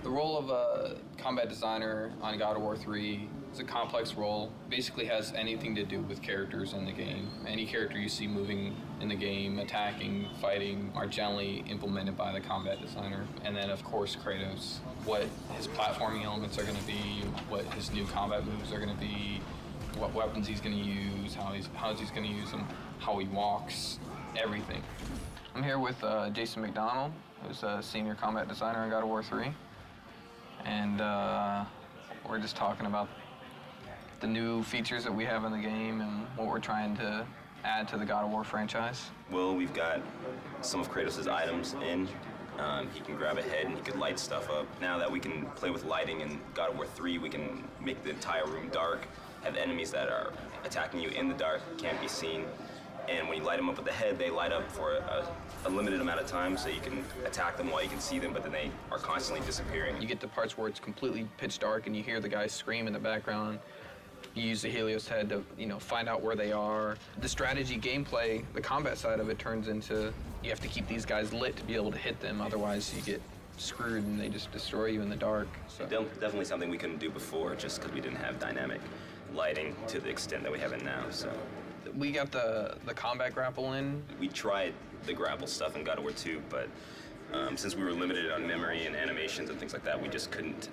The role of a combat designer on God of War 3 is a complex role. Basically has anything to do with characters in the game. Any character you see moving in the game, attacking, fighting, are generally implemented by the combat designer. And then, of course, Kratos. What his platforming elements are going to be, what his new combat moves are going to be, what weapons he's going to use, how he's going to use them, how he walks, everything. I'm here with Jason McDonald, who's a senior combat designer on God of War 3. And we're just talking about the new features that we have in the game and what we're trying to add to the God of War franchise. Well, we've got some of Kratos' items in. He can grab a head and he can light stuff up. Now that we can play with lighting in God of War 3, we can make the entire room dark, have enemies that are attacking you in the dark, can't be seen. And when you light them up with the head, they light up for a limited amount of time, so you can attack them while you can see them, but then they are constantly disappearing. You get to parts where it's completely pitch dark and you hear the guys scream in the background. You use the Helios head to, find out where they are. The strategy gameplay, the combat side of it turns into you have to keep these guys lit to be able to hit them, otherwise you get screwed and they just destroy you in the dark. So. Definitely something we couldn't do before just because we didn't have dynamic lighting to the extent that we have it now. So. We got the combat grapple in. We tried the grapple stuff in God of War 2, but since we were limited on memory and animations and things like that, we just couldn't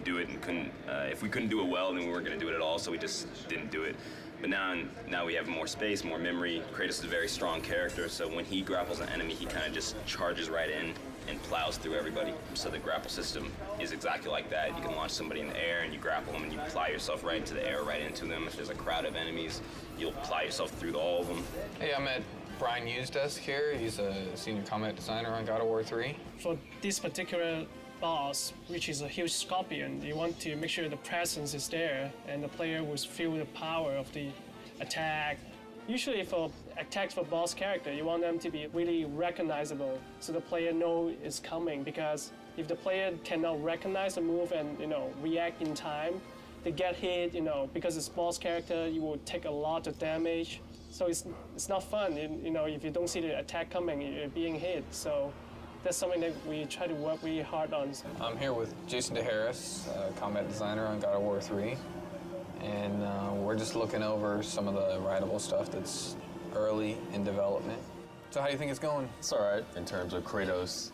do it, and if we couldn't do it well, then we weren't going to do it at all, so we just didn't do it. But now we have more space, more memory. Kratos is a very strong character, so when he grapples an enemy, he kind of just charges right in and plows through everybody. So the grapple system is exactly like that. You can launch somebody in the air and you grapple them and you plow yourself right into the air, right into them. If there's a crowd of enemies, you'll plow yourself through all of them. Hey, I'm at Brian Yu's desk here. He's a senior combat designer on God of War 3. For this particular boss, which is a huge scorpion, you want to make sure the presence is there and the player will feel the power of the attack. Usually for attacks for boss character, you want them to be really recognizable so the player knows it's coming, because if the player cannot recognize the move and react in time, they get hit, because it's boss character, you will take a lot of damage. So it's not fun, if you don't see the attack coming, you're being hit. So that's something that we try to work really hard on. I'm here with Jason DeHarris, combat designer on God of War 3. And we're just looking over some of the writable stuff that's early in development. So how do you think it's going? It's all right in terms of Kratos.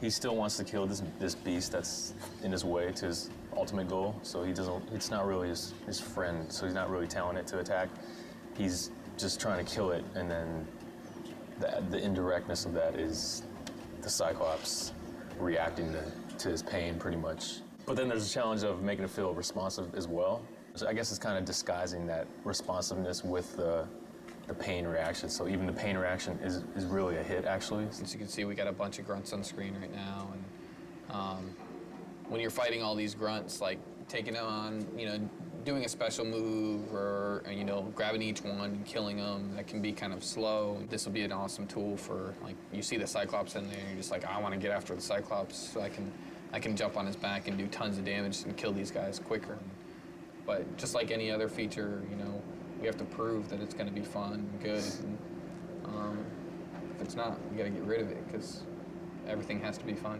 He still wants to kill this beast that's in his way to his ultimate goal. So it's not really his friend, so he's not really telling it to attack. He's just trying to kill it, and then the indirectness of that is the Cyclops reacting to his pain pretty much. But then there's a challenge of making it feel responsive as well. So I guess it's kind of disguising that responsiveness with the pain reaction. So even the pain reaction is really a hit, actually. As you can see, we got a bunch of grunts on screen right now. And when you're fighting all these grunts, like taking them on, doing a special move or grabbing each one and killing them, that can be kind of slow. This will be an awesome tool for, like, you see the Cyclops in there and you're just like, I want to get after the Cyclops so I can jump on his back and do tons of damage and kill these guys quicker. But just like any other feature, we have to prove that it's going to be fun and good. And, if it's not, we got to get rid of it because everything has to be fun.